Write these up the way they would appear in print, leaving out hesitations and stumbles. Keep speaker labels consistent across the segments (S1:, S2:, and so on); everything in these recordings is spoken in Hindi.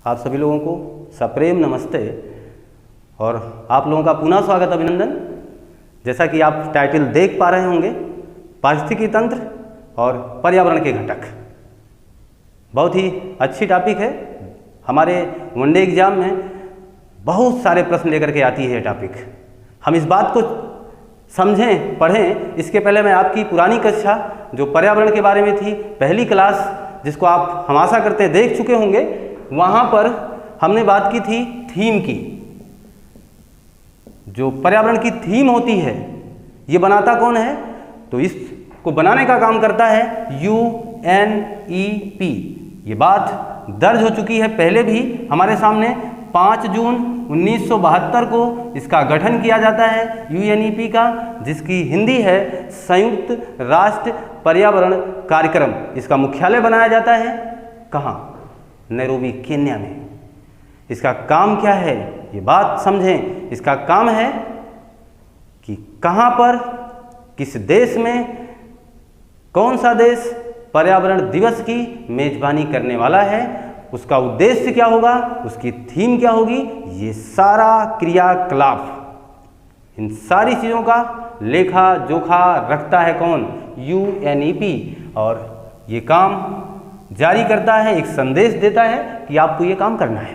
S1: आप सभी लोगों को सप्रेम नमस्ते और आप लोगों का पुनः स्वागत अभिनंदन। जैसा कि आप टाइटल देख पा रहे होंगे, पारिस्थितिकी तंत्र और पर्यावरण के घटक, बहुत ही अच्छी टॉपिक है। हमारे वनडे एग्जाम में बहुत सारे प्रश्न लेकर के आती है ये टॉपिक। हम इस बात को समझें, पढ़ें, इसके पहले मैं आपकी पुरानी कक्षा जो पर्यावरण के बारे में थी, पहली क्लास, जिसको आप हम आशा करते हैं देख चुके होंगे, वहाँ पर हमने बात की थी थीम की। जो पर्यावरण की थीम होती है, ये बनाता कौन है? तो इसको बनाने का काम करता है UNEP। ये बात दर्ज हो चुकी है पहले भी हमारे सामने। 5 जून 1972 को इसका गठन किया जाता है UNEP का, जिसकी हिंदी है संयुक्त राष्ट्र पर्यावरण कार्यक्रम। इसका मुख्यालय बनाया जाता है कहाँ? नैरोबी, केन्या में। इसका काम क्या है, ये बात समझें। इसका काम है कि कहाँ पर, किस देश में, कौन सा देश पर्यावरण दिवस की मेजबानी करने वाला है, उसका उद्देश्य क्या होगा, उसकी थीम क्या होगी, ये सारा क्रियाकलाप, इन सारी चीज़ों का लेखा जोखा रखता है कौन? UNEP। और ये काम जारी करता है, एक संदेश देता है कि आपको ये काम करना है।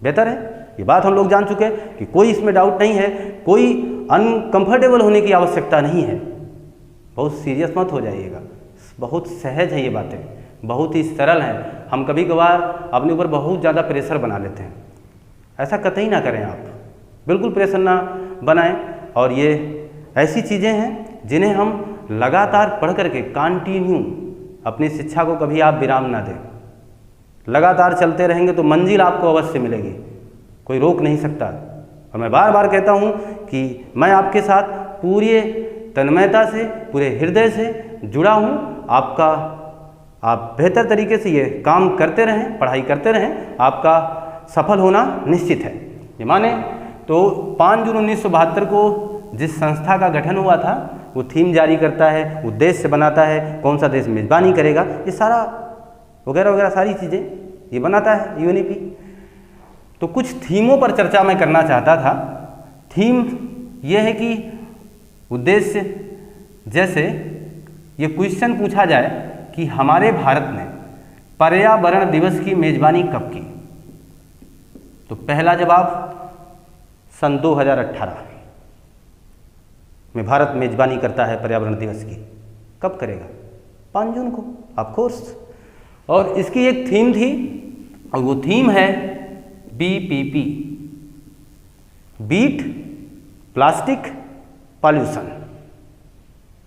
S1: बेहतर है, ये बात हम लोग जान चुके हैं कि कोई इसमें डाउट नहीं है, कोई अनकंफर्टेबल होने की आवश्यकता नहीं है। बहुत सीरियस मत हो जाइएगा, बहुत सहज है ये बातें, बहुत ही सरल हैं। हम कभी कभार अपने ऊपर बहुत ज़्यादा प्रेशर बना लेते हैं, ऐसा कतई ना करें आप, बिल्कुल प्रेशर ना बनाएं। और ये ऐसी चीज़ें हैं जिन्हें हम लगातार पढ़ करके कंटिन्यू अपनी शिक्षा को कभी आप विराम ना दें। लगातार चलते रहेंगे तो मंजिल आपको अवश्य मिलेगी, कोई रोक नहीं सकता। और मैं बार बार कहता हूँ कि मैं आपके साथ पूरी तन्मयता से, पूरे हृदय से जुड़ा हूँ। आप बेहतर तरीके से ये काम करते रहें, पढ़ाई करते रहें, आपका सफल होना निश्चित है। ये माने तो 5 जून 1972 को जिस संस्था का गठन हुआ था, वो थीम जारी करता है, उद्देश्य बनाता है, कौन सा देश मेजबानी करेगा, ये सारा वगैरह वगैरह सारी चीज़ें ये बनाता है UNEP। तो कुछ थीमों पर चर्चा मैं करना चाहता था। थीम ये है कि उद्देश्य, जैसे ये क्वेश्चन पूछा जाए कि हमारे भारत ने पर्यावरण दिवस की मेजबानी कब की, तो पहला जवाब सन 2018 में भारत मेजबानी करता है पर्यावरण दिवस की। कब करेगा? 5 जून को, ऑफ कोर्स। और इसकी एक थीम थी, और वो थीम है BPP, बीट प्लास्टिक पॉल्यूशन।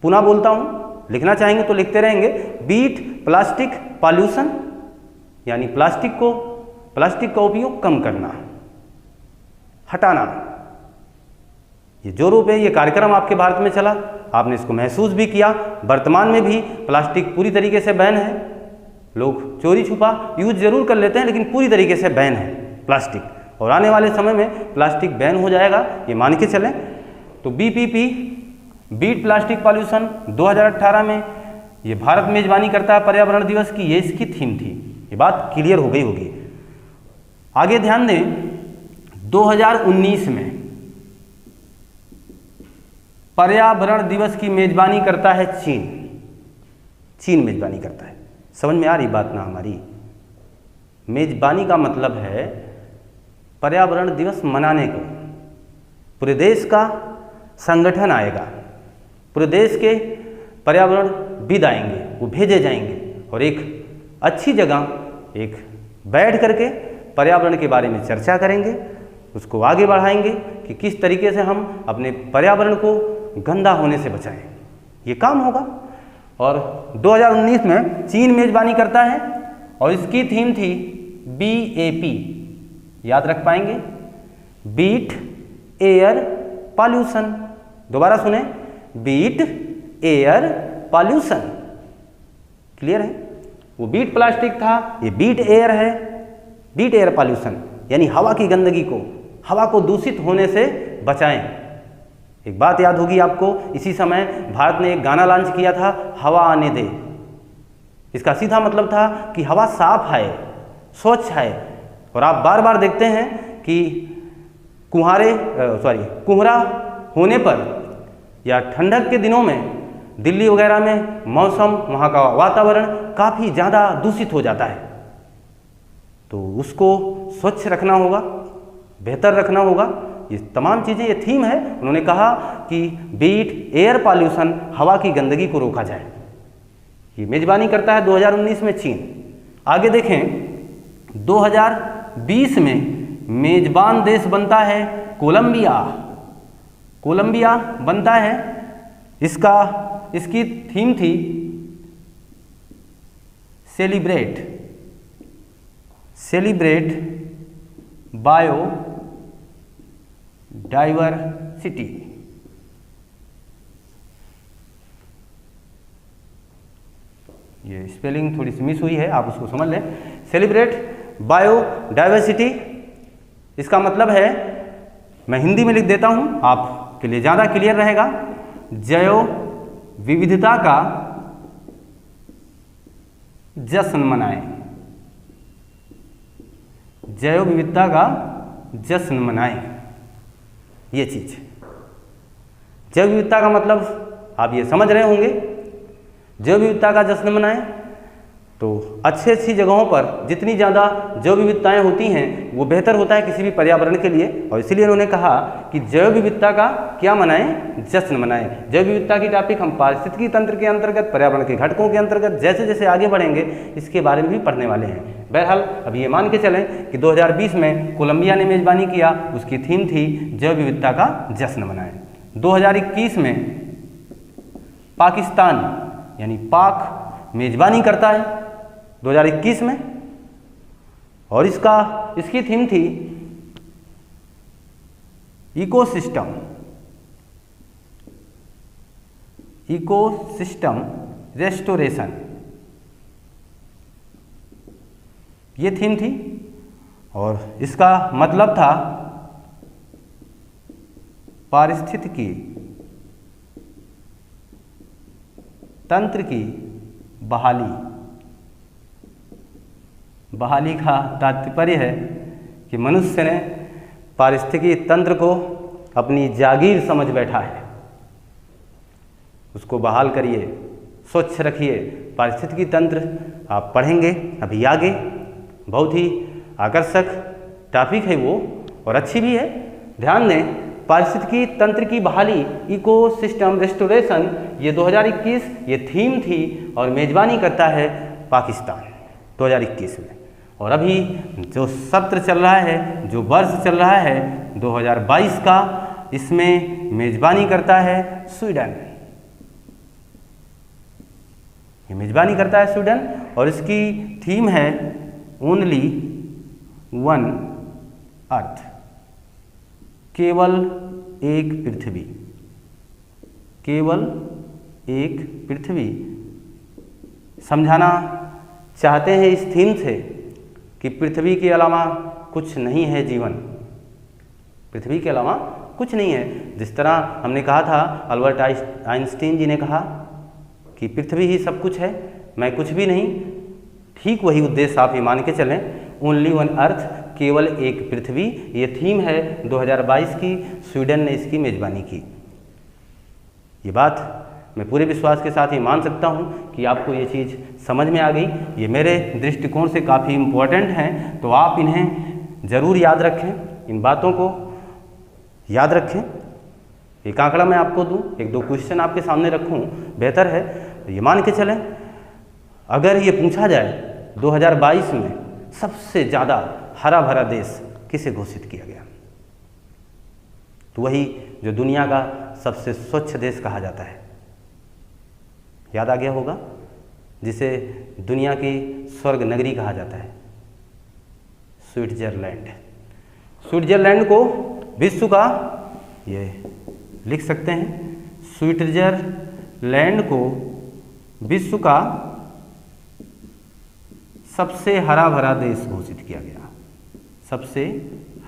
S1: पुनः बोलता हूँ, लिखना चाहेंगे तो लिखते रहेंगे, बीट प्लास्टिक पॉल्यूशन, यानी प्लास्टिक का उपयोग कम करना, हटाना। ये जो रूप है, ये कार्यक्रम आपके भारत में चला, आपने इसको महसूस भी किया। वर्तमान में भी प्लास्टिक पूरी तरीके से बैन है। लोग चोरी छुपा यूज जरूर कर लेते हैं, लेकिन पूरी तरीके से बैन है प्लास्टिक। और आने वाले समय में प्लास्टिक बैन हो जाएगा, ये मान के चलें। तो BPP, बीट प्लास्टिक पॉल्यूशन, 2018 में ये भारत मेजबानी करता है पर्यावरण दिवस की। ये इसकी थीम थी। ये बात क्लियर हो गई होगी। आगे ध्यान दें, 2019 में पर्यावरण दिवस की मेजबानी करता है चीन मेजबानी करता है। समझ में आ रही बात ना हमारी? मेजबानी का मतलब है पर्यावरण दिवस मनाने को पूरे देश का संगठन आएगा, पूरे देश के पर्यावरणविद आएंगे, वो भेजे जाएंगे और एक अच्छी जगह एक बैठ करके पर्यावरण के बारे में चर्चा करेंगे, उसको आगे बढ़ाएंगे कि किस तरीके से हम अपने पर्यावरण को गंदा होने से बचाएं। ये काम होगा। और 2019 में चीन मेजबानी करता है और इसकी थीम थी BAP, याद रख पाएंगे, बीट एयर पॉल्यूशन। दोबारा सुने, बीट एयर पॉल्यूशन। क्लियर है? वो बीट प्लास्टिक था, ये बीट एयर है, बीट एयर पॉल्यूशन, यानी हवा की गंदगी को, हवा को दूषित होने से बचाएं। एक बात याद होगी आपको, इसी समय भारत ने एक गाना लॉन्च किया था, हवा आने दे। इसका सीधा मतलब था कि हवा साफ आए, स्वच्छ है। और आप बार बार देखते हैं कि कोहरा होने पर या ठंडक के दिनों में दिल्ली वगैरह में मौसम, वहाँ का वातावरण काफ़ी ज़्यादा दूषित हो जाता है। तो उसको स्वच्छ रखना होगा, बेहतर रखना होगा। ये तमाम चीज़ें, ये थीम है। उन्होंने कहा कि बीट एयर पॉल्यूशन, हवा की गंदगी को रोका जाए। ये मेजबानी करता है 2019 में चीन। आगे देखें, 2020 में मेजबान देश बनता है कोलंबिया। कोलंबिया बनता है, इसकी थीम थी सेलिब्रेट बायो डाइवर्सिटी। ये स्पेलिंग थोड़ी सी मिस हुई है, आप उसको समझ लें। सेलिब्रेट बायो डाइवर्सिटी, इसका मतलब है, मैं हिंदी में लिख देता हूं आपके लिए ज़्यादा क्लियर रहेगा, जैव विविधता का जश्न मनाएं। जैव विविधता का जश्न मनाएं, ये चीज। जैव विविधता का मतलब आप ये समझ रहे होंगे। जैव विविधता का जश्न मनाएं, तो अच्छी जगहों पर जितनी ज़्यादा जैव विविधताएँ होती हैं वो बेहतर होता है किसी भी पर्यावरण के लिए। और इसीलिए उन्होंने कहा कि जैव विविधता का क्या मनाएं, जश्न मनाएं। जैव विविधता की टॉपिक हम पारिस्थितिकी तंत्र के अंतर्गत, पर्यावरण के घटकों के अंतर्गत जैसे जैसे आगे बढ़ेंगे इसके बारे में भी पढ़ने वाले हैं। बहरहाल अभी ये मान के चलें कि 2020 में कोलंबिया ने मेज़बानी किया, उसकी थीम थी जैव विविधता का जश्न मनाएं। 2021 में पाकिस्तान यानी पाक मेज़बानी करता है 2021 में, और इसकी थीम थी इकोसिस्टम रेस्टोरेशन। ये थीम थी, और इसका मतलब था पारिस्थितिकी तंत्र की बहाली का तात्पर्य है कि मनुष्य ने पारिस्थितिकी तंत्र को अपनी जागीर समझ बैठा है, उसको बहाल करिए, स्वच्छ रखिए। पारिस्थितिकी तंत्र आप पढ़ेंगे अभी आगे, बहुत ही आकर्षक टॉपिक है वो, और अच्छी भी है। ध्यान दें, पारिस्थितिकी तंत्र की बहाली, इकोसिस्टम रेस्टोरेशन, ये 2021 ये थीम थी, और मेज़बानी करता है पाकिस्तान 2021 में। और अभी जो सत्र चल रहा है, जो वर्ष चल रहा है 2022 का, इसमें मेज़बानी करता है स्वीडन। ये मेज़बानी करता है स्वीडन, और इसकी थीम है ओनली वन अर्थ, केवल एक पृथ्वी। केवल एक पृथ्वी समझाना चाहते हैं इस थीम से कि पृथ्वी के अलावा कुछ नहीं है जीवन, पृथ्वी के अलावा कुछ नहीं है। जिस तरह हमने कहा था, अल्बर्ट आइंस्टीन जी ने कहा कि पृथ्वी ही सब कुछ है, मैं कुछ भी नहीं। ठीक वही उद्देश्य आप ये मान के चलें, ओनली वन अर्थ, केवल एक पृथ्वी, ये थीम है 2022 की। स्वीडन ने इसकी मेज़बानी की। ये बात मैं पूरे विश्वास के साथ ही मान सकता हूँ कि आपको ये चीज़ समझ में आ गई। ये मेरे दृष्टिकोण से काफ़ी इम्पोर्टेंट हैं, तो आप इन्हें ज़रूर याद रखें, इन बातों को याद रखें। एक आंकड़ा मैं आपको दूँ, एक दो क्वेश्चन आपके सामने रखूँ, बेहतर है। ये मान के चलें, अगर ये पूछा जाए 2022 में सबसे ज़्यादा हरा भरा देश किसे घोषित किया गया, तो वही जो दुनिया का सबसे स्वच्छ देश कहा जाता है, याद आ गया होगा, जिसे दुनिया की स्वर्ग नगरी कहा जाता है, स्विट्जरलैंड। स्विट्जरलैंड को विश्व का, ये लिख सकते हैं, स्विट्जरलैंड को विश्व का सबसे हरा भरा देश घोषित किया गया। सबसे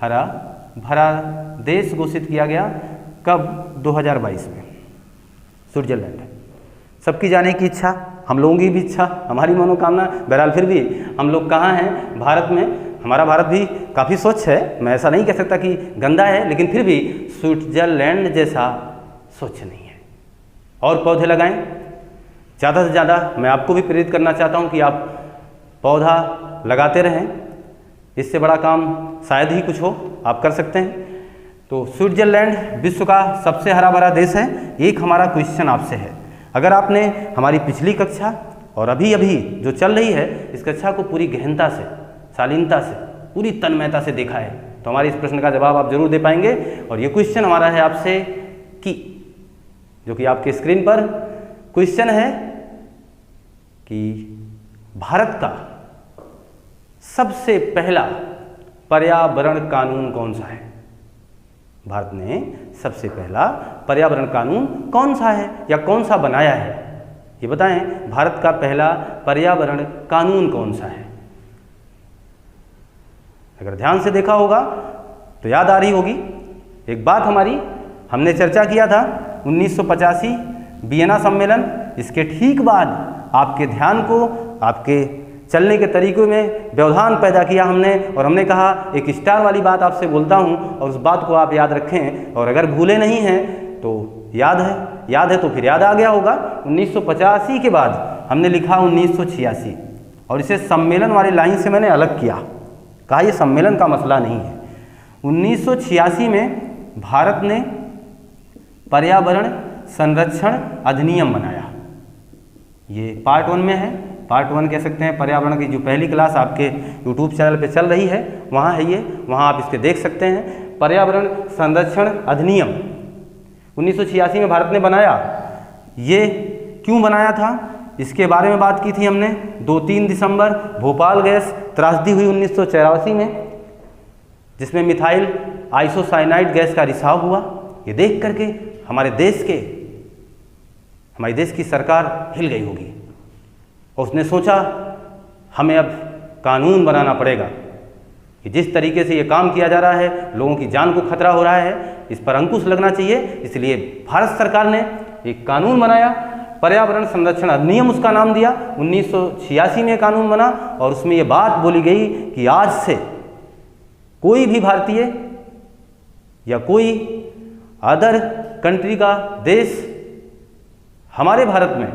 S1: हरा भरा देश घोषित किया गया कब? 2022 में। स्विट्जरलैंड। सबकी जाने की इच्छा हम लोगों की भी इच्छा, हमारी मनोकामना। बहरहाल फिर भी हम लोग कहाँ हैं भारत में, हमारा भारत भी काफ़ी स्वच्छ है, मैं ऐसा नहीं कह सकता कि गंदा है, लेकिन फिर भी स्विट्जरलैंड जैसा स्वच्छ नहीं है। और पौधे लगाएं ज़्यादा से ज़्यादा। मैं आपको भी प्रेरित करना चाहता हूँ कि आप पौधा लगाते रहें, इससे बड़ा काम शायद ही कुछ हो, आप कर सकते हैं। तो स्विट्जरलैंड विश्व का सबसे हरा भरा देश है। एक हमारा क्वेश्चन आपसे है, अगर आपने हमारी पिछली कक्षा और अभी जो चल रही है इस कक्षा को पूरी गहनता से, शालीनता से, पूरी तन्मयता से देखा है तो हमारे इस प्रश्न का जवाब आप जरूर दे पाएंगे। और ये क्वेश्चन हमारा है आपसे कि जो कि आपके स्क्रीन पर क्वेश्चन है कि भारत का सबसे पहला पर्यावरण कानून कौन सा है। भारत ने सबसे पहला पर्यावरण कानून कौन सा है या कौन सा बनाया है, ये बताएं। भारत का पहला पर्यावरण कानून कौन सा है। अगर ध्यान से देखा होगा तो याद आ रही होगी एक बात हमने चर्चा किया था 1985 वियना सम्मेलन। इसके ठीक बाद आपके ध्यान को, आपके चलने के तरीकों में व्यवधान पैदा किया हमने, और हमने कहा एक स्टार वाली बात आपसे बोलता हूं और उस बात को आप याद रखें, और अगर भूले नहीं हैं तो याद है तो फिर याद आ गया होगा। 1985 के बाद हमने लिखा 1986, और इसे सम्मेलन वाली लाइन से मैंने अलग किया, कहा यह सम्मेलन का मसला नहीं है। 1986 में भारत ने पर्यावरण संरक्षण अधिनियम बनाया। ये पार्ट 1 में है, पार्ट 1 कह सकते हैं। पर्यावरण की जो पहली क्लास आपके YouTube चैनल पे चल रही है वहाँ है ये, वहाँ आप इसके देख सकते हैं। पर्यावरण संरक्षण अधिनियम 1986 में भारत ने बनाया। ये क्यों बनाया था इसके बारे में बात की थी हमने। 2-3 दिसंबर भोपाल गैस त्रासदी हुई 1984 में, जिसमें मिथाइल आइसोसाइनाइड गैस का रिसाव हुआ। ये देख करके हमारे देश की सरकार हिल गई होगी और उसने सोचा हमें अब कानून बनाना पड़ेगा कि जिस तरीके से ये काम किया जा रहा है, लोगों की जान को खतरा हो रहा है, इस पर अंकुश लगना चाहिए। इसलिए भारत सरकार ने एक कानून बनाया, पर्यावरण संरक्षण अधिनियम उसका नाम दिया। 1986 में कानून बना और उसमें ये बात बोली गई कि आज से कोई भी भारतीय या कोई अदर कंट्री का देश हमारे भारत में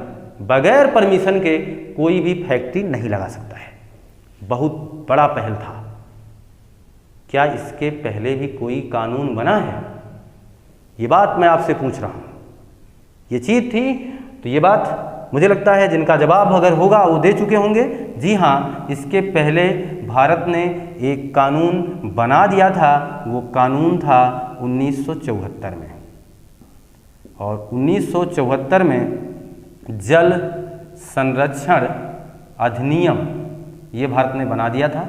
S1: बगैर परमिशन के कोई भी फैक्ट्री नहीं लगा सकता है। बहुत बड़ा पहल था। क्या इसके पहले भी कोई कानून बना है? ये बात मैं आपसे पूछ रहा हूँ। ये चीज़ थी तो ये बात मुझे लगता है जिनका जवाब अगर होगा वो दे चुके होंगे। जी हाँ, इसके पहले भारत ने एक कानून बना दिया था। वो कानून था 1974 में, और 1974 में जल संरक्षण अधिनियम ये भारत ने बना दिया था।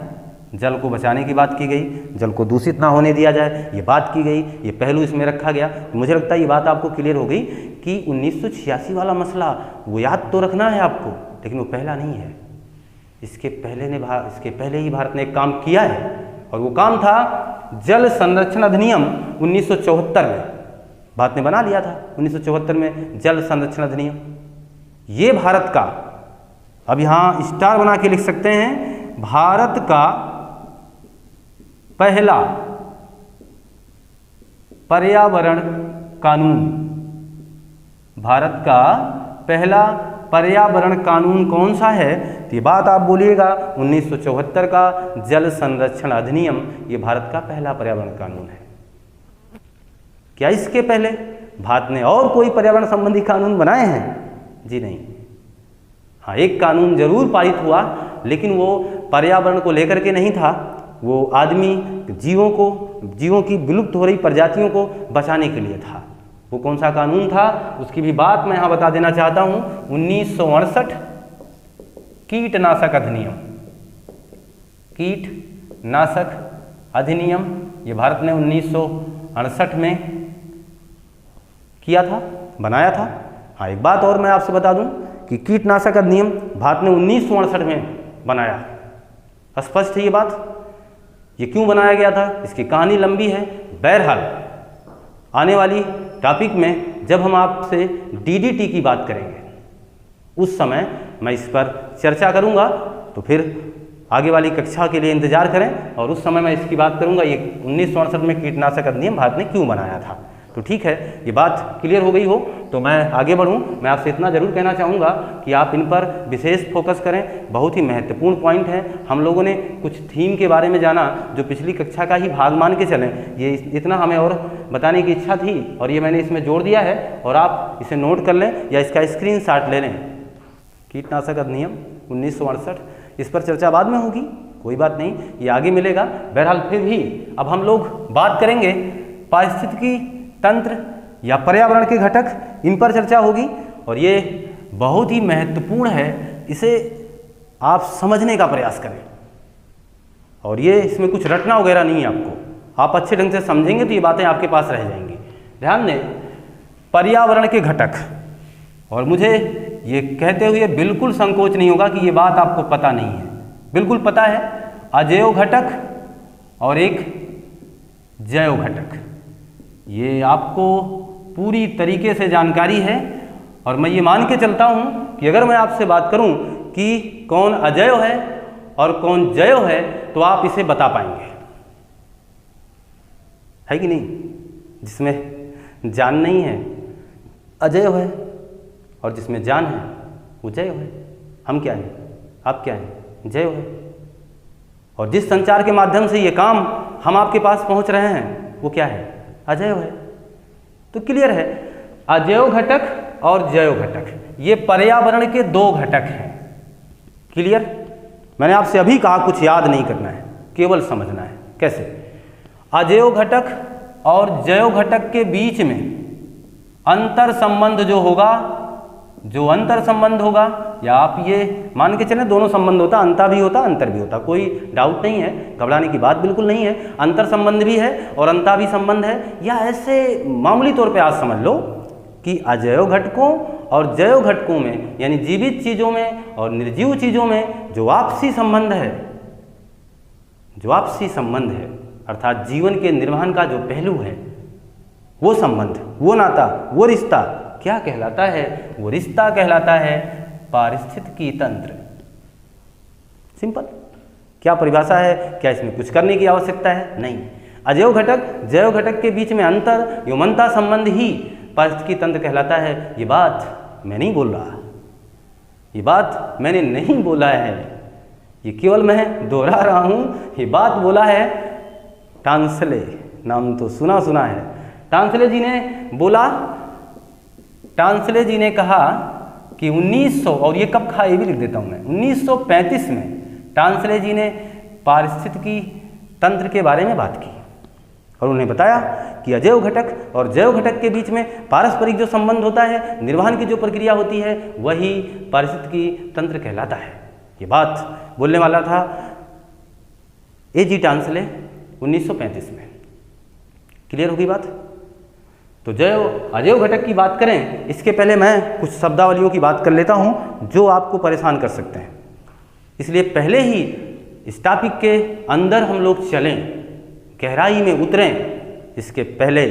S1: जल को बचाने की बात की गई, जल को दूषित ना होने दिया जाए ये बात की गई, ये पहलू इसमें रखा गया। मुझे लगता है ये बात आपको क्लियर हो गई कि 1986 वाला मसला वो याद तो रखना है आपको, लेकिन वो पहला नहीं है। इसके पहले ही भारत ने एक काम किया है, और वो काम था जल संरक्षण अधिनियम 1974 में भारत ने बना लिया था। 1974 में जल संरक्षण अधिनियम ये भारत का, अब यहाँ स्टार बना के लिख सकते हैं, भारत का पहला पर्यावरण कानून। भारत का पहला पर्यावरण कानून कौन सा है? तो ये बात आप बोलिएगा 1974 का जल संरक्षण अधिनियम ये भारत का पहला पर्यावरण कानून है। क्या इसके पहले भारत ने और कोई पर्यावरण संबंधी कानून बनाए हैं? जी नहीं। हाँ, एक कानून जरूर पारित हुआ, लेकिन वो पर्यावरण को लेकर के नहीं था, वो आदमी जीवों की विलुप्त हो रही प्रजातियों को बचाने के लिए था। वो कौन सा कानून था उसकी भी बात मैं यहाँ बता देना चाहता हूँ। 1968 कीटनाशक अधिनियम। कीटनाशक अधिनियम ये भारत ने 1968 में किया था, बनाया था। हाँ, एक बात और मैं आपसे बता दूं कि कीटनाशक अधिनियम भारत ने 1968 में बनाया। स्पष्ट है ये बात। ये क्यों बनाया गया था इसकी कहानी लंबी है। बहरहाल आने वाली टॉपिक में जब हम आपसे DDT की बात करेंगे उस समय मैं इस पर चर्चा करूँगा, तो फिर आगे वाली कक्षा के लिए इंतजार करें और उस समय मैं इसकी बात करूँगा ये 1968 में कीटनाशक अधिनियम भारत ने क्यों बनाया था। तो ठीक है, ये बात क्लियर हो गई हो तो मैं आगे बढ़ूं। मैं आपसे इतना जरूर कहना चाहूँगा कि आप इन पर विशेष फोकस करें, बहुत ही महत्वपूर्ण पॉइंट है। हम लोगों ने कुछ थीम के बारे में जाना जो पिछली कक्षा का ही भाग मान के चलें, ये इतना हमें और बताने की इच्छा थी और ये मैंने इसमें जोड़ दिया है और आप इसे नोट कर लें या इसका स्क्रीनशॉट ले लें। कीटनाशक अधिनियम 1968, इस पर चर्चा बाद में होगी, कोई बात नहीं, ये आगे मिलेगा। बहरहाल फिर भी अब हम लोग बात करेंगे पारिस्थितिकी तंत्र या पर्यावरण के घटक, इन पर चर्चा होगी और ये बहुत ही महत्वपूर्ण है, इसे आप समझने का प्रयास करें और ये इसमें कुछ रटना वगैरह नहीं है आपको, आप अच्छे ढंग से समझेंगे तो ये बातें आपके पास रह जाएंगी। ध्यान दें, पर्यावरण के घटक, और मुझे ये कहते हुए बिल्कुल संकोच नहीं होगा कि ये बात आपको पता नहीं है, बिल्कुल पता है। अजैव घटक और एक जैव घटक, ये आपको पूरी तरीके से जानकारी है और मैं ये मान के चलता हूँ कि अगर मैं आपसे बात करूँ कि कौन अजैव है और कौन जैव है तो आप इसे बता पाएंगे, है कि नहीं। जिसमें जान नहीं है अजैव है और जिसमें जान है वो जैव है। हम क्या हैं, आप क्या हैं, जैव है। और जिस संचार के माध्यम से ये काम हम आपके पास पहुंच रहे हैं वो क्या है, अजैव है। तो क्लियर है, अजैव घटक और जैव घटक ये पर्यावरण के दो घटक हैं। क्लियर, मैंने आपसे अभी कहा कुछ याद नहीं करना है, केवल समझना है। कैसे, अजैव घटक और जैव घटक के बीच में अंतर संबंध जो होगा, जो अंतर संबंध होगा, या आप ये मान के चलें दोनों संबंध होता, अंता भी होता अंतर भी होता, कोई डाउट नहीं है, घबराने की बात बिल्कुल नहीं है। अंतर संबंध भी है और अंता भी संबंध है, या ऐसे मामूली तौर पे आज समझ लो कि अजैव घटकों और जैव घटकों में यानी जीवित चीज़ों में और निर्जीव चीज़ों में जो आपसी संबंध है, जो आपसी संबंध है अर्थात जीवन के निर्वहन का जो पहलू है, वो संबंध, वो नाता, वो रिश्ता क्या कहलाता है, वो रिश्ता कहलाता है पारिस्थितिकी तंत्र। सिंपल, क्या परिभाषा है, क्या इसमें कुछ करने की आवश्यकता है, नहीं। अजैव घटक जैव घटक के बीच में अंतर योमनता संबंध ही पारिस्थितिकी तंत्र कहलाता है। ये बात मैं नहीं बोल रहा, ये बात मैंने नहीं बोला है, ये केवल मैं दोहरा रहा हूं। ये बात बोला है टांसले, नाम तो सुना सुना है। टांसले जी ने बोला, टांसले जी ने कहा कि 1900, और ये कब कहा ये भी लिख देता हूं मैं, 1935 में टांसले जी ने पारिस्थितिकी तंत्र के बारे में बात की और उन्हें बताया कि अजैव घटक और जैव घटक के बीच में पारस्परिक जो संबंध होता है, निर्वहन की जो प्रक्रिया होती है, वही पारिस्थितिकी तंत्र कहलाता है। ये बात बोलने वाला था A.G. टांसले 1935 में। क्लियर होगी बात। तो जैव अजैव घटक की बात करें, इसके पहले मैं कुछ शब्दावलियों की बात कर लेता हूं जो आपको परेशान कर सकते हैं। इसलिए पहले ही इस टॉपिक के अंदर हम लोग चलें, गहराई में उतरें, इसके पहले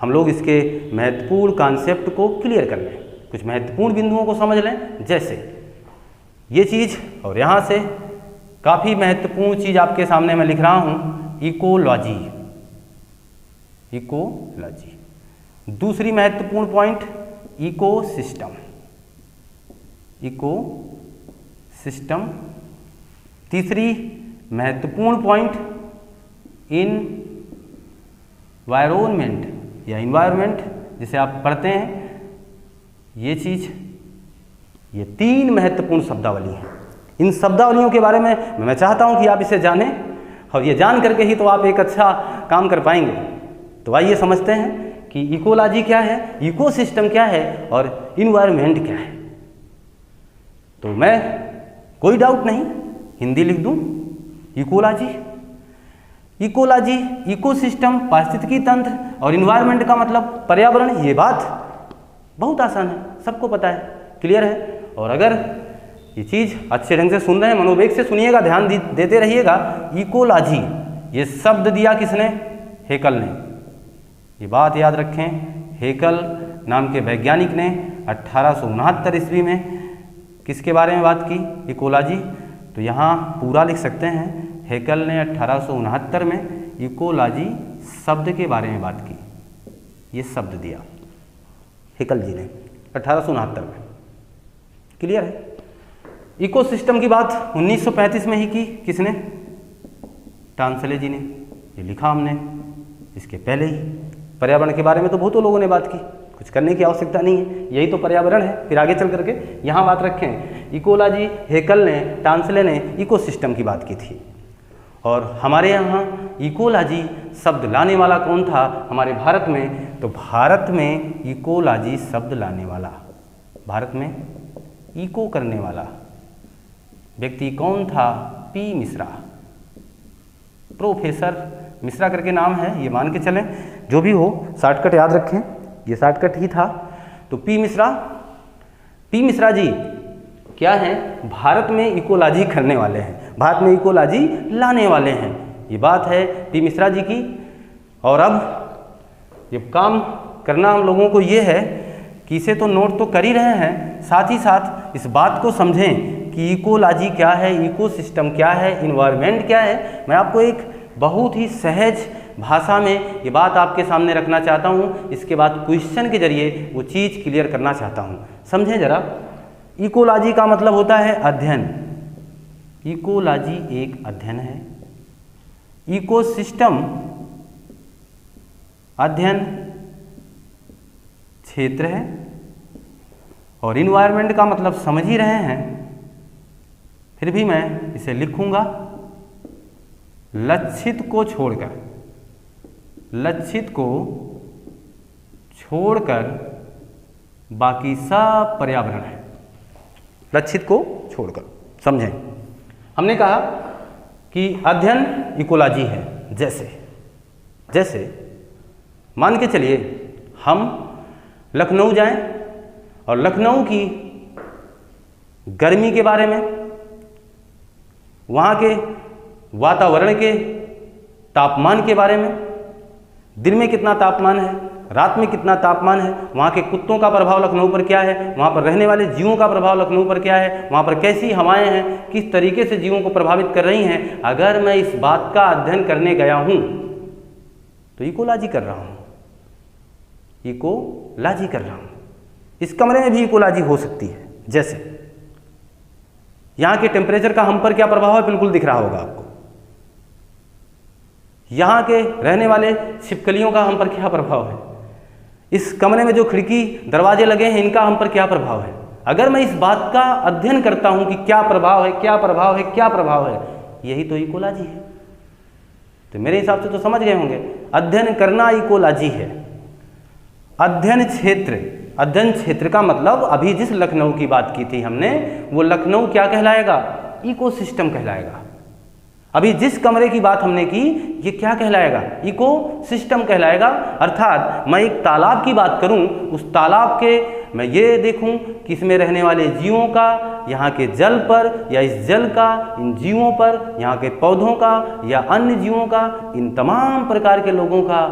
S1: हम लोग इसके महत्वपूर्ण कॉन्सेप्ट को क्लियर कर लें, कुछ महत्वपूर्ण बिंदुओं को समझ लें। जैसे ये चीज़, और यहाँ से काफ़ी महत्वपूर्ण चीज़ आपके सामने मैं लिख रहा हूँ, इकोलॉजी। इकोलॉजी। दूसरी महत्वपूर्ण पॉइंट इकोसिस्टम। इकोसिस्टम। तीसरी महत्वपूर्ण पॉइंट इनवायरमेंट या इन्वायरमेंट जिसे आप पढ़ते हैं, ये चीज़, ये तीन महत्वपूर्ण शब्दावली हैं। इन शब्दावलियों के बारे में मैं चाहता हूं कि आप इसे जानें और ये जान करके ही तो आप एक अच्छा काम कर पाएंगे। तो आइए समझते हैं कि इकोलॉजी क्या है, इकोसिस्टम क्या है और इन्वायरमेंट क्या है। तो मैं कोई डाउट नहीं, हिंदी लिख दूं, इकोलॉजी। इकोलॉजी, इकोसिस्टम, पारिस्थितिकी तंत्र और इन्वायरमेंट का मतलब पर्यावरण। ये बात बहुत आसान है, सबको पता है, क्लियर है। और अगर ये चीज़ अच्छे ढंग से सुन रहे हैं, मनोवेग से सुनिएगा, ध्यान देते रहिएगा। इकोलॉजी, ये शब्द दिया किसने, हेकल ने। ये बात याद रखें, हेकल नाम के वैज्ञानिक ने 1869 ईस्वी में किसके बारे में बात की? इकोलॉजी। तो यहाँ पूरा लिख सकते हैं, हेकल ने 1869 में इकोलॉजी शब्द के बारे में बात की। ये शब्द दिया हेकल जी ने 1869 में। क्लियर है? इकोसिस्टम की बात 1935 में ही की। किसने? टांसले जी ने। ये लिखा हमने इसके पहले ही। पर्यावरण के बारे में तो बहुतों लोगों ने बात की, कुछ करने की आवश्यकता नहीं है, यही तो पर्यावरण है। फिर आगे चल करके यहाँ बात रखें, इकोलॉजी हेकल ने, टांसले ने इकोसिस्टम की बात की थी। और हमारे यहाँ इकोलॉजी शब्द लाने वाला कौन था हमारे भारत में? तो भारत में इकोलॉजी शब्द लाने वाला, भारत में इको करने वाला व्यक्ति कौन था? पी मिश्रा। प्रोफेसर मिश्रा करके नाम है, ये मान के चलें, जो भी हो शॉर्टकट याद रखें, ये शॉर्टकट ही था। तो पी मिश्रा जी क्या हैं? भारत में इकोलॉजी करने वाले हैं, भारत में इकोलॉजी लाने वाले हैं। ये बात है पी मिश्रा जी की। और अब ये काम करना हम लोगों को ये है कि इसे तो नोट तो कर ही रहे हैं, साथ ही साथ इस बात को समझें कि इकोलॉजी क्या है, इकोसिस्टम क्या है, इन्वायरमेंट क्या है। मैं आपको एक बहुत ही सहज भाषा में ये बात आपके सामने रखना चाहता हूँ, इसके बाद क्वेश्चन के जरिए वो चीज़ क्लियर करना चाहता हूँ। समझें जरा, इकोलॉजी का मतलब होता है अध्ययन। इकोलॉजी एक अध्ययन है, इकोसिस्टम अध्ययन क्षेत्र है, और इन्वायरमेंट का मतलब समझ ही रहे हैं, फिर भी मैं इसे लिखूंगा लक्षित को छोड़कर, लक्षित को छोड़कर बाकी सब पर्यावरण है। लक्षित को छोड़कर, समझें। हमने कहा कि अध्ययन इकोलॉजी है। जैसे मान के चलिए हम लखनऊ जाएं और लखनऊ की गर्मी के बारे में, वहाँ के वातावरण के तापमान के बारे में, दिन में कितना तापमान है, रात में कितना तापमान है, वहाँ के कुत्तों का प्रभाव लखनऊ पर क्या है, वहाँ पर रहने वाले जीवों का प्रभाव लखनऊ पर क्या है, वहाँ पर कैसी हवाएं हैं, किस तरीके से जीवों को प्रभावित कर रही हैं। अगर मैं इस बात का अध्ययन करने गया हूँ तो इकोलॉजी कर रहा हूँ, इकोलॉजी कर रहा हूँ। इस कमरे में भी इकोलॉजी हो सकती है। जैसे यहाँ के टेम्परेचर का हम पर क्या प्रभाव है, बिल्कुल दिख रहा होगा आपको। यहाँ के रहने वाले छिपकलियों का हम पर क्या प्रभाव है, इस कमरे में जो खिड़की दरवाजे लगे हैं इनका हम पर क्या प्रभाव है। अगर मैं इस बात का अध्ययन करता हूँ कि क्या प्रभाव है, क्या प्रभाव है, क्या प्रभाव है, यही तो इकोलॉजी है। तो मेरे हिसाब से तो समझ गए होंगे, अध्ययन करना इकोलॉजी है। अध्ययन क्षेत्र का मतलब अभी जिस लखनऊ की बात की थी हमने, वो लखनऊ क्या कहलाएगा? इकोसिस्टम कहलाएगा। अभी जिस कमरे की बात हमने की, ये क्या कहलाएगा? इकोसिस्टम कहलाएगा। अर्थात मैं एक तालाब की बात करूं, उस तालाब के मैं ये देखूं कि इसमें रहने वाले जीवों का, यहाँ के जल पर या इस जल का इन जीवों पर, यहाँ के पौधों का या अन्य जीवों का, इन तमाम प्रकार के लोगों का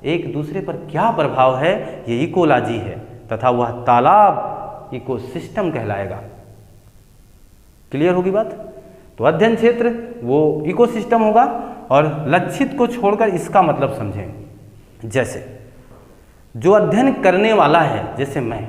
S1: एक दूसरे पर क्या प्रभाव है, ये इकोलॉजी है। तथा वह तालाब इकोसिस्टम कहलाएगा। क्लियर होगी बात? तो अध्ययन क्षेत्र वो इकोसिस्टम होगा। और लक्षित को छोड़कर इसका मतलब समझें। जैसे जो अध्ययन करने वाला है, जैसे मैं,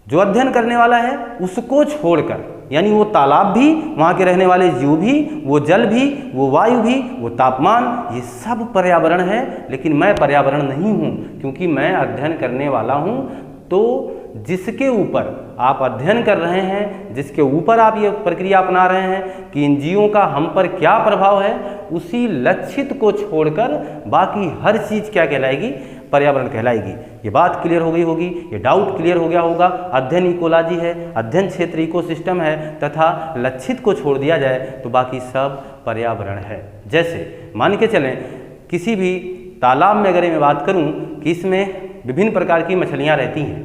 S1: जो अध्ययन करने वाला है उसको छोड़कर, यानी वो तालाब भी, वहाँ के रहने वाले जीव भी, वो जल भी, वो वायु भी, वो तापमान, ये सब पर्यावरण है। लेकिन मैं पर्यावरण नहीं हूँ, क्योंकि मैं अध्ययन करने वाला हूँ। तो जिसके ऊपर आप अध्ययन कर रहे हैं, जिसके ऊपर आप ये प्रक्रिया अपना रहे हैं कि इन जीवों का हम पर क्या प्रभाव है, उसी लक्षित को छोड़कर बाकी हर चीज़ क्या कहलाएगी? पर्यावरण कहलाएगी। ये बात क्लियर हो गई होगी, ये डाउट क्लियर हो गया होगा। अध्ययन इकोलॉजी है, अध्ययन क्षेत्र इकोसिस्टम है, तथा लक्षित को छोड़ दिया जाए तो बाकी सब पर्यावरण है। जैसे मान के चलें किसी भी तालाब में अगर मैं बात करूं कि इसमें विभिन्न प्रकार की मछलियां रहती हैं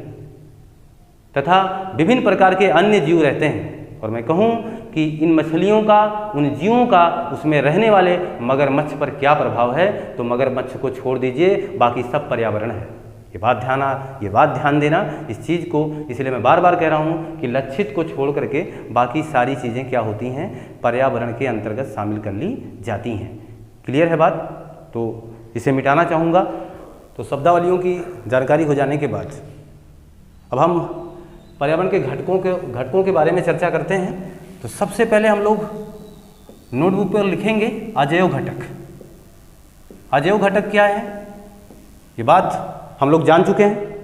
S1: तथा विभिन्न प्रकार के अन्य जीव रहते हैं, और मैं कहूं कि इन मछलियों का, उन जीवों का, उसमें रहने वाले मगरमच्छ पर क्या प्रभाव है, तो मगरमच्छ को छोड़ दीजिए, बाकी सब पर्यावरण है। ये बात ध्यान देना इस चीज़ को, इसलिए मैं बार बार कह रहा हूँ कि लक्षित को छोड़ करके बाकी सारी चीज़ें क्या होती हैं, पर्यावरण के अंतर्गत शामिल कर ली जाती हैं। क्लियर है बात? तो इसे मिटाना चाहूँगा। तो शब्दावलियों की जानकारी हो जाने के बाद अब हम पर्यावरण के घटकों के बारे में चर्चा करते हैं। तो सबसे पहले हम लोग नोटबुक पर लिखेंगे अजैव घटक। अजैव घटक क्या है, ये बात हम लोग जान चुके हैं।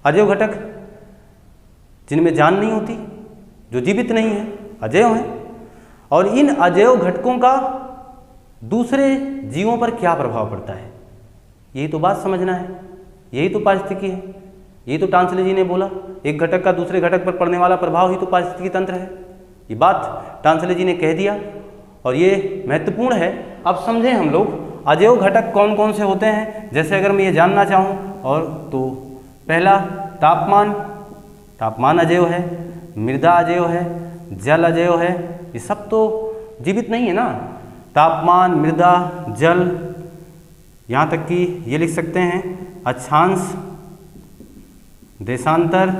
S1: अजैव घटक जिनमें जान नहीं होती, जो जीवित नहीं है, अजैव हैं। और इन अजैव घटकों का दूसरे जीवों पर क्या प्रभाव पड़ता है, यही तो बात समझना है, यही तो पारिस्थितिकी है। यही तो टांसले जी ने बोला, एक घटक का दूसरे घटक पर पड़ने वाला प्रभाव ही तो पारिस्थितिकी तंत्र है। ये बात टांसले जी ने कह दिया और ये महत्वपूर्ण है। अब समझें हम लोग अजैव घटक कौन कौन से होते हैं। जैसे अगर मैं ये जानना चाहूँ और तो पहला तापमान अजैव है, मृदा अजैव है, जल अजैव है। ये सब तो जीवित नहीं है ना। तापमान, मृदा, जल, यहाँ तक कि ये लिख सकते हैं अक्षांश, देशांतर,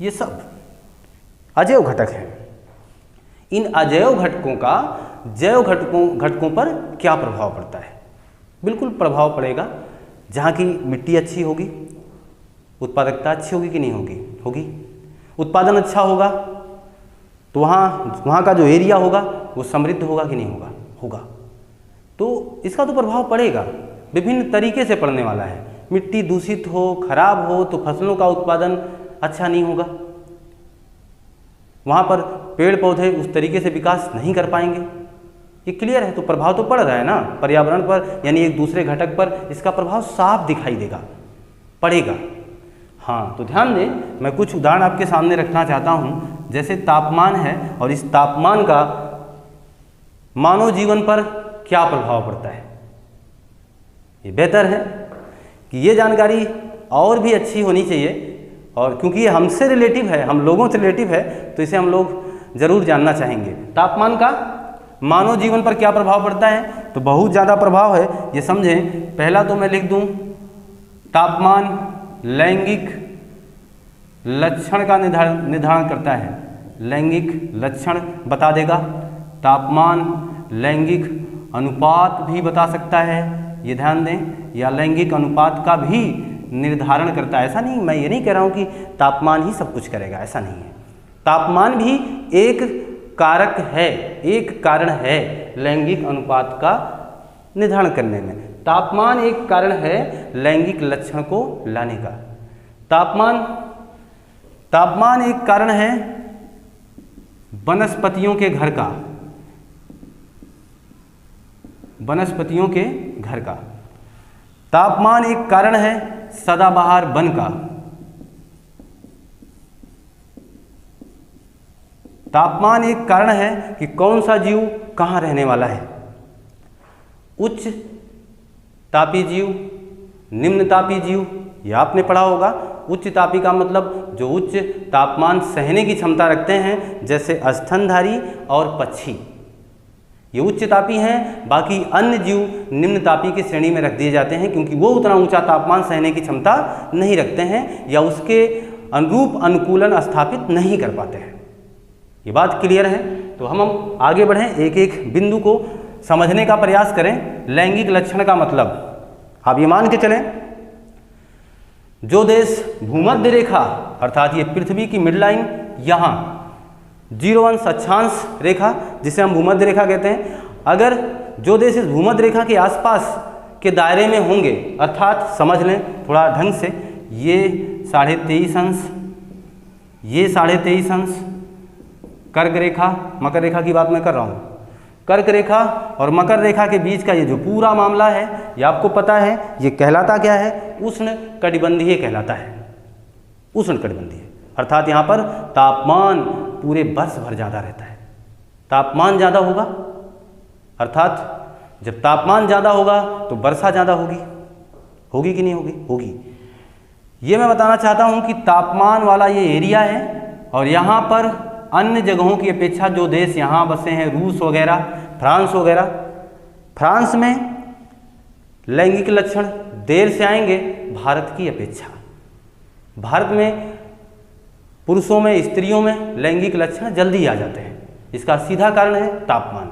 S1: ये सब अजैव घटक हैं। इन अजैव घटकों का जैव घटकों पर क्या प्रभाव पड़ता है? बिल्कुल प्रभाव पड़ेगा। जहाँ की मिट्टी अच्छी होगी, उत्पादकता अच्छी होगी कि नहीं होगी? होगी। उत्पादन अच्छा होगा तो वहाँ का जो एरिया होगा वो समृद्ध होगा कि नहीं होगा? होगा। तो इसका तो प्रभाव पड़ेगा, विभिन्न तरीके से पड़ने वाला है। मिट्टी दूषित हो, खराब हो तो फसलों का उत्पादन अच्छा नहीं होगा, वहाँ पर पेड़ पौधे उस तरीके से विकास नहीं कर पाएंगे। ये क्लियर है। तो प्रभाव तो पड़ रहा है ना पर्यावरण पर, यानी एक दूसरे घटक पर इसका प्रभाव साफ दिखाई देगा, पड़ेगा। हाँ, तो ध्यान दें, मैं कुछ उदाहरण आपके सामने रखना चाहता हूँ। जैसे तापमान है और इस तापमान का मानव जीवन पर क्या प्रभाव पड़ता है। ये बेहतर है कि ये जानकारी और भी अच्छी होनी चाहिए, और क्योंकि ये हमसे रिलेटिव है, हम लोगों से रिलेटिव है, तो इसे हम लोग ज़रूर जानना चाहेंगे। तापमान का मानव जीवन पर क्या प्रभाव पड़ता है? तो बहुत ज़्यादा प्रभाव है, ये समझें। पहला तो मैं लिख दूँ, तापमान लैंगिक लक्षण का निर्धारण करता है। लैंगिक लक्षण बता देगा। तापमान लैंगिक अनुपात भी बता सकता है, ये ध्यान दें, या लैंगिक अनुपात का भी निर्धारण करता है। ऐसा नहीं, मैं ये नहीं कह रहा हूँ कि तापमान ही सब कुछ करेगा, ऐसा नहीं है। तापमान भी एक कारक है, एक कारण है लैंगिक अनुपात का निर्धारण करने में। तापमान एक कारण है लैंगिक लक्षण को लाने का। तापमान एक कारण है वनस्पतियों के घर का, वनस्पतियों के घर का। तापमान एक कारण है सदाबहार वन का। तापमान एक कारण है कि कौन सा जीव कहाँ रहने वाला है। उच्च तापी जीव, निम्न तापी जीव, यह आपने पढ़ा होगा। उच्च तापी का मतलब जो उच्च तापमान सहने की क्षमता रखते हैं, जैसे स्तनधारी और पक्षी, ये उच्च तापी हैं। बाकी अन्य जीव निम्न तापी की श्रेणी में रख दिए जाते हैं, क्योंकि वो उतना ऊंचा तापमान सहने की क्षमता नहीं रखते हैं या उसके अनुरूप अनुकूलन स्थापित नहीं कर पाते हैं। ये बात क्लियर है। तो हम आगे बढ़ें, एक एक बिंदु को समझने का प्रयास करें। लैंगिक लक्षण का मतलब आप ये मान के चलें, जो देश भूमध्य रेखा अर्थात ये पृथ्वी की मिड लाइन, यहाँ 0 अंश अक्षांश रेखा जिसे हम भूमध्य रेखा कहते हैं, अगर जो देश इस भूमध्य रेखा के आसपास के दायरे में होंगे, अर्थात समझ लें थोड़ा ढंग से, ये 23.5 अंश, ये 23.5 अंश, कर्क रेखा, मकर रेखा की बात मैं कर रहा हूँ, कर्क रेखा और मकर रेखा के बीच का ये जो पूरा मामला है, ये आपको पता है ये कहलाता क्या है? उष्ण कटिबंधीय कहलाता है। उष्ण कटिबंधीय अर्थात यहाँ पर तापमान पूरे वर्ष भर ज़्यादा रहता है। तापमान ज़्यादा होगा अर्थात जब तापमान ज़्यादा होगा तो वर्षा ज़्यादा होगी। होगी कि नहीं होगी? होगी। ये मैं बताना चाहता हूँ कि तापमान वाला ये एरिया है, और यहाँ पर अन्य जगहों की अपेक्षा जो देश यहाँ बसे हैं, रूस वगैरह, फ्रांस वगैरह, फ्रांस में लैंगिक लक्षण देर से आएंगे भारत की अपेक्षा। भारत में पुरुषों में, स्त्रियों में लैंगिक लक्षण जल्दी आ जाते हैं। इसका सीधा कारण है तापमान।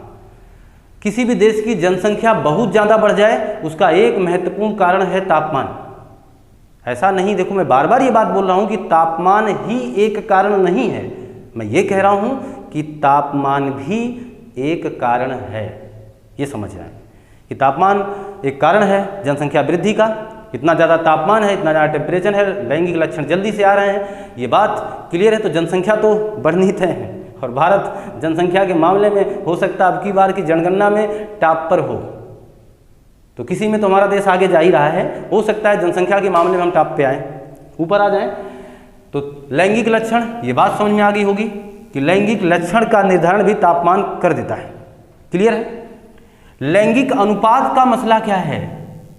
S1: किसी भी देश की जनसंख्या बहुत ज़्यादा बढ़ जाए, उसका एक महत्वपूर्ण कारण है तापमान। ऐसा नहीं, देखो मैं बार बार ये बात बोल रहा हूँ कि तापमान ही एक कारण नहीं है। मैं ये कह रहा हूँ कि तापमान भी एक कारण है। ये समझ रहे हैं कि तापमान एक कारण है जनसंख्या वृद्धि का। इतना ज़्यादा तापमान है, इतना ज़्यादा टेम्परेचर है, लैंगिक लक्षण जल्दी से आ रहे हैं, ये बात क्लियर है। तो जनसंख्या तो बढ़नी तय है और भारत जनसंख्या के मामले में हो सकता है अब की बार की जनगणना में टॉप पर हो। तो किसी में तो हमारा देश आगे जा ही रहा है, हो सकता है जनसंख्या के मामले में हम टॉप पे आए, ऊपर आ जाएं। तो लैंगिक लक्षण, ये बात समझ में आ गई होगी कि लैंगिक लक्षण का निर्धारण भी तापमान कर देता है। क्लियर है? लैंगिक अनुपात का मसला क्या है?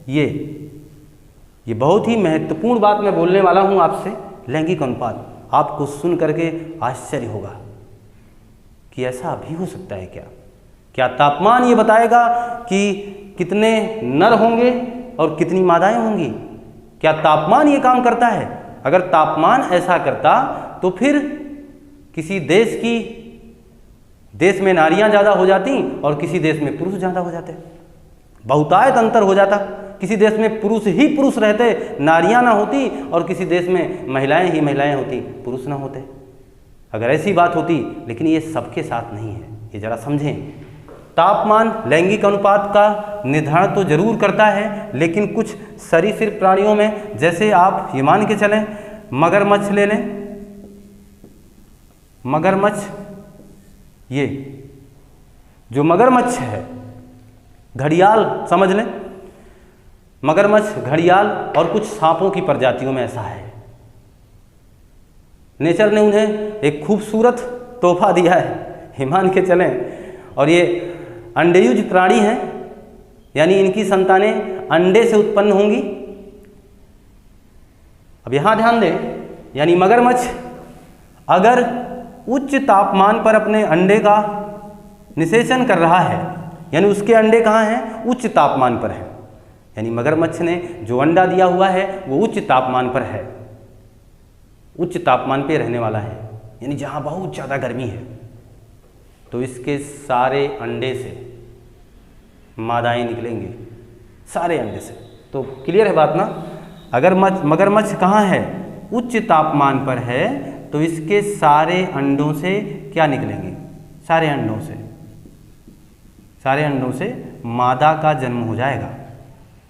S1: ये बहुत ही महत्वपूर्ण बात मैं बोलने वाला हूं आपसे। लैंगिक अनुपात, आपको सुन करके आश्चर्य होगा कि ऐसा भी हो सकता है क्या? क्या तापमान ये बताएगा कि कितने नर होंगे और कितनी मादाएं होंगी? क्या तापमान ये काम करता है? अगर तापमान ऐसा करता तो फिर किसी देश में नारियां ज़्यादा हो जाती और किसी देश में पुरुष ज़्यादा हो जाते, बहुतायत अंतर हो जाता। किसी देश में पुरुष ही पुरुष रहते, नारियां ना होती, और किसी देश में महिलाएं ही महिलाएं होती, पुरुष ना होते। अगर ऐसी बात होती, लेकिन ये सबके साथ नहीं है, ये ज़रा समझें। तापमान लैंगिक अनुपात का निर्धारण तो जरूर करता है, लेकिन कुछ सरीसृप प्राणियों में, जैसे आप ये मान के चलें मगरमच्छ ले लें। मगरमच्छ, ये जो मगरमच्छ है, घड़ियाल समझ लें, मगरमच्छ, घड़ियाल और कुछ सांपों की प्रजातियों में ऐसा है। नेचर ने उन्हें एक खूबसूरत तोहफा दिया है, ये मान के चलें। और ये अंडेयुज प्राणी हैं, यानी इनकी संतानें अंडे से उत्पन्न होंगी। अब यहां ध्यान दें, यानी मगरमच्छ अगर उच्च तापमान पर अपने अंडे का निषेचन कर रहा है, यानी उसके अंडे कहाँ हैं? उच्च तापमान पर है। यानी मगरमच्छ ने जो अंडा दिया हुआ है वो उच्च तापमान पर है, उच्च तापमान पे रहने वाला है, यानी जहाँ बहुत ज़्यादा गर्मी है। तो इसके सारे अंडे से मादाएं निकलेंगे, सारे अंडे से। तो क्लियर है बात ना? अगर मगरमच्छ कहाँ है? उच्च तापमान पर है, तो इसके सारे अंडों से क्या निकलेंगे? सारे अंडों से मादा का जन्म हो जाएगा।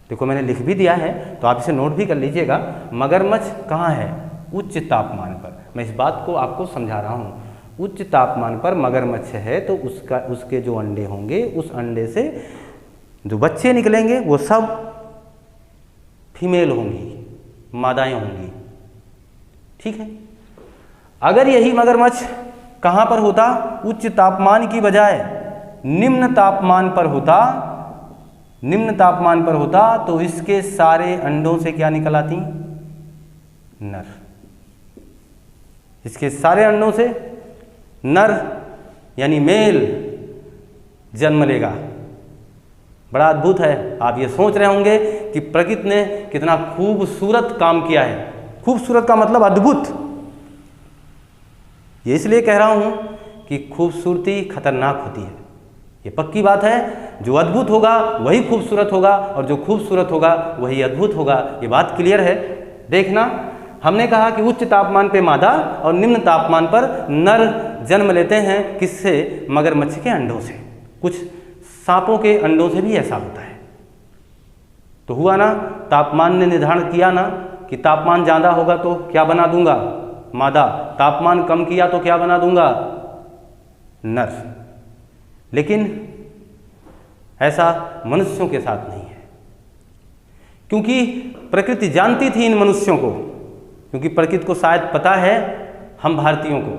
S1: देखो मैंने लिख भी दिया है, तो आप इसे नोट भी कर लीजिएगा। मगरमच्छ कहाँ है? उच्च तापमान पर। मैं इस बात को आपको समझा रहा हूँ। उच्च तापमान पर मगरमच्छ है, तो उसके जो अंडे होंगे, उस अंडे से जो बच्चे निकलेंगे वो सब फीमेल होंगी, मादाएं होंगी। ठीक है? अगर यही मगरमच्छ कहाँ पर होता? उच्च तापमान की बजाय निम्न तापमान पर होता, तो इसके सारे अंडों से क्या निकल आती? नर। इसके सारे अंडों से नर यानी मेल जन्म लेगा। बड़ा अद्भुत है। आप ये सोच रहे होंगे कि प्रकृति ने कितना खूबसूरत काम किया है। खूबसूरत का मतलब अद्भुत। ये इसलिए कह रहा हूं कि खूबसूरती खतरनाक होती है, ये पक्की बात है। जो अद्भुत होगा वही खूबसूरत होगा, और जो खूबसूरत होगा वही अद्भुत होगा। ये बात क्लियर है। देखना, हमने कहा कि उच्च तापमान पे मादा और निम्न तापमान पर नर जन्म लेते हैं। किससे? मगरमच्छ के अंडों से। कुछ सांपों के अंडों से भी ऐसा होता है। तो हुआ ना, तापमान ने निर्धारण किया ना कि तापमान ज़्यादा होगा तो क्या बना दूंगा? मादा। तापमान कम किया तो क्या बना दूंगा? नर। लेकिन ऐसा मनुष्यों के साथ नहीं है, क्योंकि प्रकृति जानती थी इन मनुष्यों को, क्योंकि प्रकृति को शायद पता है हम भारतीयों को,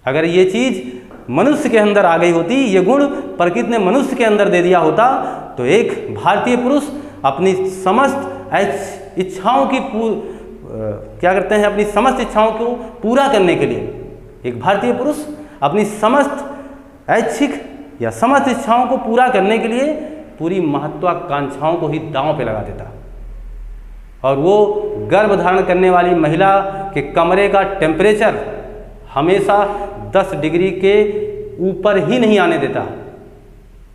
S1: अगर ये चीज़ मनुष्य के अंदर आ गई होती, ये गुण प्रकृति ने मनुष्य के अंदर दे दिया होता, तो एक भारतीय पुरुष अपनी समस्त इच्छाओं की क्या करते हैं? अपनी समस्त इच्छाओं को पूरा करने के लिए एक भारतीय पुरुष अपनी समस्त ऐच्छिक या समस्त इच्छाओं को पूरा करने के लिए पूरी महत्वाकांक्षाओं को ही दांव पे लगा देता। और वो गर्भ धारण करने वाली महिला के कमरे का टेम्परेचर हमेशा 10 डिग्री के ऊपर ही नहीं आने देता।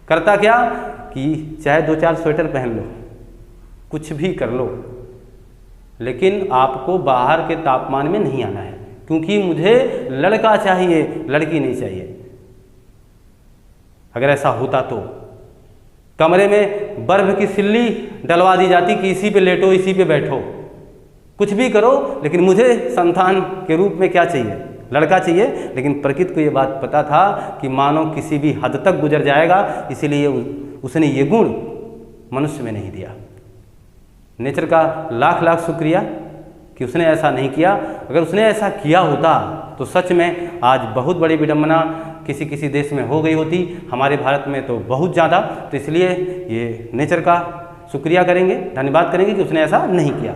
S1: करता क्या कि चाहे 2-4 स्वेटर पहन लो, कुछ भी कर लो, लेकिन आपको बाहर के तापमान में नहीं आना है, क्योंकि मुझे लड़का चाहिए, लड़की नहीं चाहिए। अगर ऐसा होता तो कमरे में बर्फ की सिल्ली डलवा दी जाती कि इसी पे लेटो, इसी पे बैठो, कुछ भी करो, लेकिन मुझे संतान के रूप में क्या चाहिए, लड़का चाहिए। लेकिन प्रकृति को ये बात पता था कि मानव किसी भी हद तक गुजर जाएगा, इसीलिए उसने ये गुण मनुष्य में नहीं दिया। नेचर का लाख लाख शुक्रिया कि उसने ऐसा नहीं किया। अगर उसने ऐसा किया होता तो सच में आज बहुत बड़ी विडंबना किसी किसी देश में हो गई होती, हमारे भारत में तो बहुत ज़्यादा। तो इसलिए ये नेचर का शुक्रिया करेंगे, धन्यवाद करेंगे कि उसने ऐसा नहीं किया।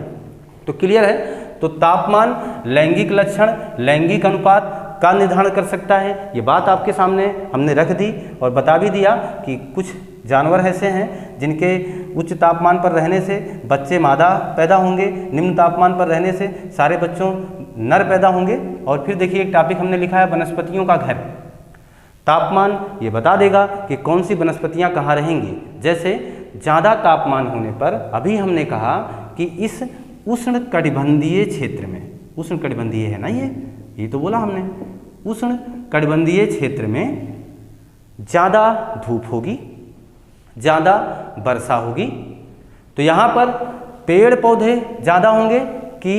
S1: तो क्लियर है। तो तापमान लैंगिक लक्षण, लैंगिक अनुपात का निर्धारण कर सकता है। ये बात आपके सामने हमने रख दी और बता भी दिया कि कुछ जानवर ऐसे हैं जिनके उच्च तापमान पर रहने से बच्चे मादा पैदा होंगे, निम्न तापमान पर रहने से सारे बच्चों नर पैदा होंगे। और फिर देखिए एक टॉपिक हमने लिखा है वनस्पतियों का घर। तापमान ये बता देगा कि कौन सी वनस्पतियाँ कहाँ रहेंगी। जैसे ज़्यादा तापमान होने पर अभी हमने कहा कि इस उष्णकटिबंधीय क्षेत्र में, उष्णकटिबंधीय है ना ये तो बोला हमने, उष्णकटिबंधीय क्षेत्र में ज़्यादा धूप होगी, ज़्यादा वर्षा होगी। तो यहाँ पर पेड़ पौधे ज़्यादा होंगे कि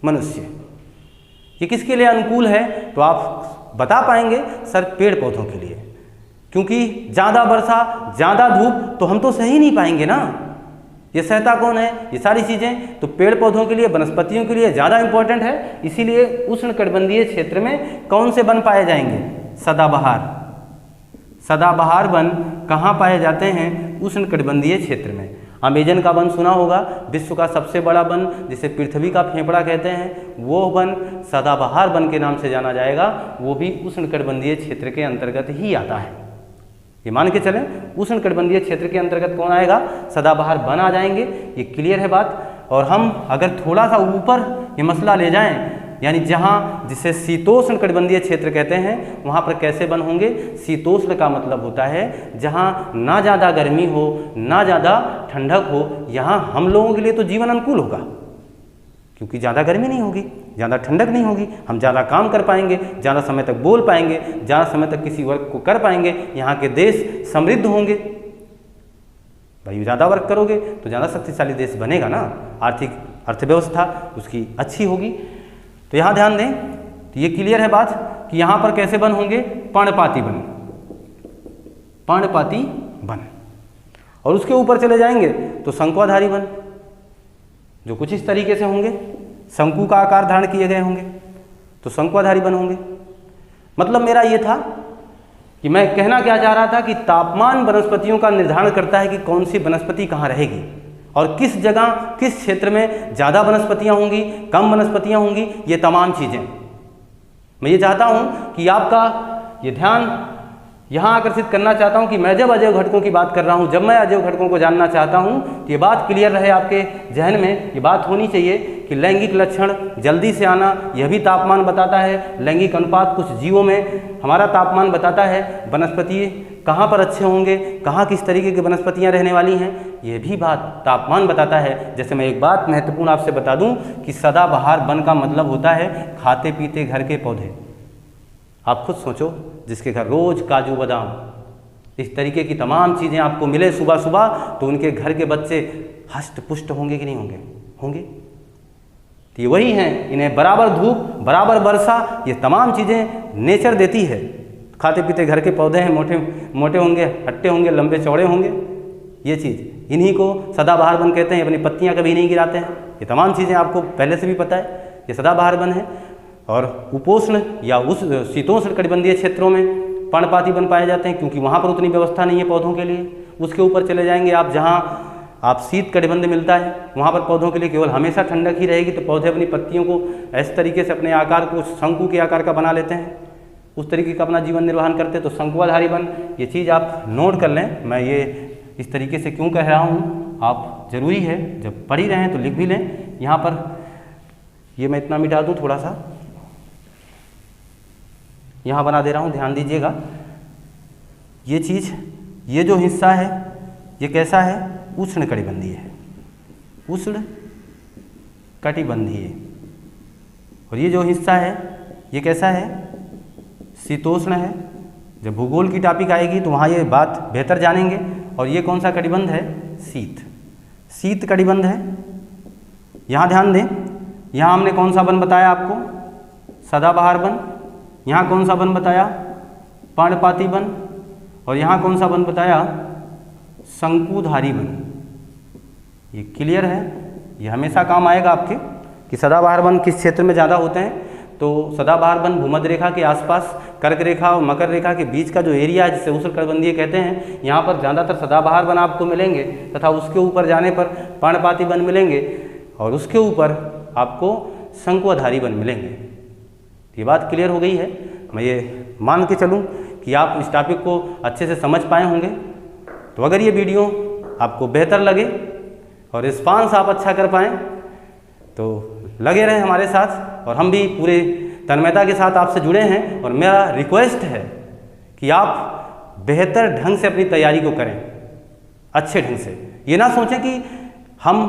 S1: मनुष्य, ये किसके लिए अनुकूल है? तो आप बता पाएंगे सर पेड़ पौधों के लिए, क्योंकि ज़्यादा वर्षा ज़्यादा धूप तो हम तो सही नहीं पाएंगे ना, ये सहता कौन है? ये सारी चीज़ें तो पेड़ पौधों के लिए, वनस्पतियों के लिए ज़्यादा इंपॉर्टेंट है। इसीलिए उष्णकटिबंधीय क्षेत्र में कौन से वन पाए जाएंगे? सदाबहार। सदाबहार वन कहाँ पाए जाते हैं? उष्णकटिबंधीय क्षेत्र में। अमेजन का वन सुना होगा, विश्व का सबसे बड़ा वन जिसे पृथ्वी का फेफड़ा कहते हैं, वो वन सदाबहार वन के नाम से जाना जाएगा। वो भी उष्णकटिबंधीय क्षेत्र के अंतर्गत ही आता है। ये मान के चलें उष्णकटिबंधीय क्षेत्र के अंतर्गत कौन आएगा? सदाबहार वन आ जाएंगे। ये क्लियर है बात। और हम अगर थोड़ा सा ऊपर ये मसला ले जाएं, यानी जहाँ जिसे शीतोष्ण कटिबंधीय क्षेत्र कहते हैं, वहाँ पर कैसे वन होंगे? शीतोष्ण का मतलब होता है जहाँ ना ज़्यादा गर्मी हो ना ज़्यादा ठंडक हो। यहाँ हम लोगों के लिए तो जीवन अनुकूल होगा, क्योंकि ज़्यादा गर्मी नहीं होगी, ज़्यादा ठंडक नहीं होगी, हम ज़्यादा काम कर पाएंगे, ज़्यादा समय तक बोल पाएंगे, ज़्यादा समय तक किसी वर्क को कर पाएंगे। यहाँ के देश समृद्ध होंगे। भाई ज़्यादा वर्क करोगे तो ज़्यादा शक्तिशाली देश बनेगा ना, आर्थिक अर्थव्यवस्था उसकी अच्छी होगी। तो यहाँ ध्यान दें, तो ये क्लियर है बात कि यहाँ पर कैसे वन होंगे? पर्णपाती वन, पर्णपाती वन। और उसके ऊपर चले जाएंगे तो शंकुआधारी वन, जो कुछ इस तरीके से होंगे, शंकु का आकार धारण किए गए होंगे, तो शंकुआधारी वन होंगे। मतलब मेरा ये था कि मैं कहना क्या चाह रहा था कि तापमान वनस्पतियों का निर्धारण करता है कि कौन सी वनस्पति कहाँ रहेगी और किस जगह किस क्षेत्र में ज़्यादा वनस्पतियाँ होंगी, कम वनस्पतियाँ होंगी। ये तमाम चीज़ें मैं ये चाहता हूँ कि आपका ये ध्यान यहाँ आकर्षित करना चाहता हूँ कि मैं जब अजैव घटकों की बात कर रहा हूँ, जब मैं अजैव घटकों को जानना चाहता हूँ, तो ये बात क्लियर रहे आपके जहन में। ये बात होनी चाहिए कि लैंगिक लक्षण जल्दी से आना, यह भी तापमान बताता है। लैंगिक अनुपात कुछ जीवों में हमारा तापमान बताता है। वनस्पति कहाँ पर अच्छे होंगे, कहाँ किस तरीके की वनस्पतियाँ रहने वाली हैं, ये भी बात तापमान बताता है। जैसे मैं एक बात महत्वपूर्ण आपसे बता दूँ कि सदाबहार वन का मतलब होता है खाते पीते घर के पौधे। आप खुद सोचो, जिसके घर रोज़ काजू बादाम इस तरीके की तमाम चीज़ें आपको मिले सुबह सुबह, तो उनके घर के बच्चे हष्ट पुष्ट होंगे कि नहीं होंगे? होंगे। तो ये वही हैं, इन्हें बराबर धूप, बराबर वर्षा, ये तमाम चीज़ें नेचर देती है। खाते पीते घर के पौधे हैं, मोटे मोटे होंगे, हट्टे होंगे, लंबे चौड़े होंगे। ये चीज़ इन्हीं को सदाबहार वन कहते हैं। अपनी पत्तियाँ कभी नहीं गिराते हैं। ये तमाम चीज़ें आपको पहले से भी पता है, ये सदाबहार वन है। और उपोष्ण या उस शीतोष्ण कटिबंधीय क्षेत्रों में पर्णपाती वन पाए जाते हैं, क्योंकि वहाँ पर उतनी व्यवस्था नहीं है पौधों के लिए। उसके ऊपर चले जाएंगे आप, जहाँ आप शीत कटिबंध मिलता है, वहाँ पर पौधों के लिए केवल हमेशा ठंडक ही रहेगी। तो पौधे अपनी पत्तियों को इस तरीके से अपने आकार को शंकु के आकार का बना लेते हैं, उस तरीके का अपना जीवन निर्वहन करते हैं। तो शंकुआधारी वन, ये चीज़ आप नोट कर लें। मैं ये इस तरीके से क्यों कह रहा हूँ, आप ज़रूरी है जब पढ़ ही रहे हैं तो लिख भी लें। यहाँ पर ये मैं इतना मिटा दूँ, थोड़ा सा यहाँ बना दे रहा हूँ, ध्यान दीजिएगा। ये चीज़, ये जो हिस्सा है ये कैसा है, उष्णकटिबंधीय है, उष्णकटिबंधीय। और ये जो हिस्सा है ये कैसा है, शीतोष्ण है। जब भूगोल की टॉपिक आएगी तो वहाँ ये बात बेहतर जानेंगे। और ये कौन सा कटिबंध है, शीत कटिबंध है। यहाँ ध्यान दें, यहाँ हमने कौन सा वन बताया आपको, सदाबहार वन। यहाँ कौन सा वन बताया, पर्णपाती वन। और यहाँ कौन सा वन बताया, शंकुधारी वन। ये क्लियर है, ये हमेशा काम आएगा आपके कि सदाबहार वन किस क्षेत्र में ज़्यादा होते हैं। तो सदाबहार वन भूमध्य रेखा के आसपास, कर्क रेखा और मकर रेखा के बीच का जो एरिया है जिसे उष्णकटिबंधीय कहते हैं, यहाँ पर ज़्यादातर सदाबहार वन आपको मिलेंगे तथा उसके ऊपर जाने पर पर्णपाती वन मिलेंगे और उसके ऊपर आपको शंकुधारी वन मिलेंगे। ये बात क्लियर हो गई है। मैं ये मान के चलूँ कि आप इस टॉपिक को अच्छे से समझ पाए होंगे। तो अगर ये वीडियो आपको बेहतर लगे और रिस्पांस आप अच्छा कर पाएँ तो लगे रहें हमारे साथ, और हम भी पूरे तन्मयता के साथ आपसे जुड़े हैं। और मेरा रिक्वेस्ट है कि आप बेहतर ढंग से अपनी तैयारी को करें, अच्छे ढंग से। ये ना सोचें कि हम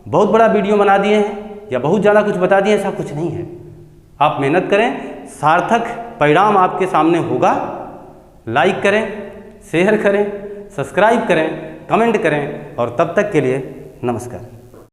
S1: बहुत बड़ा वीडियो बना दिए हैं या बहुत ज़्यादा कुछ बता दिए, ऐसा कुछ नहीं है। आप मेहनत करें, सार्थक परिणाम आपके सामने होगा। लाइक करें, शेयर करें, सब्सक्राइब करें, कमेंट करें, और तब तक के लिए नमस्कार।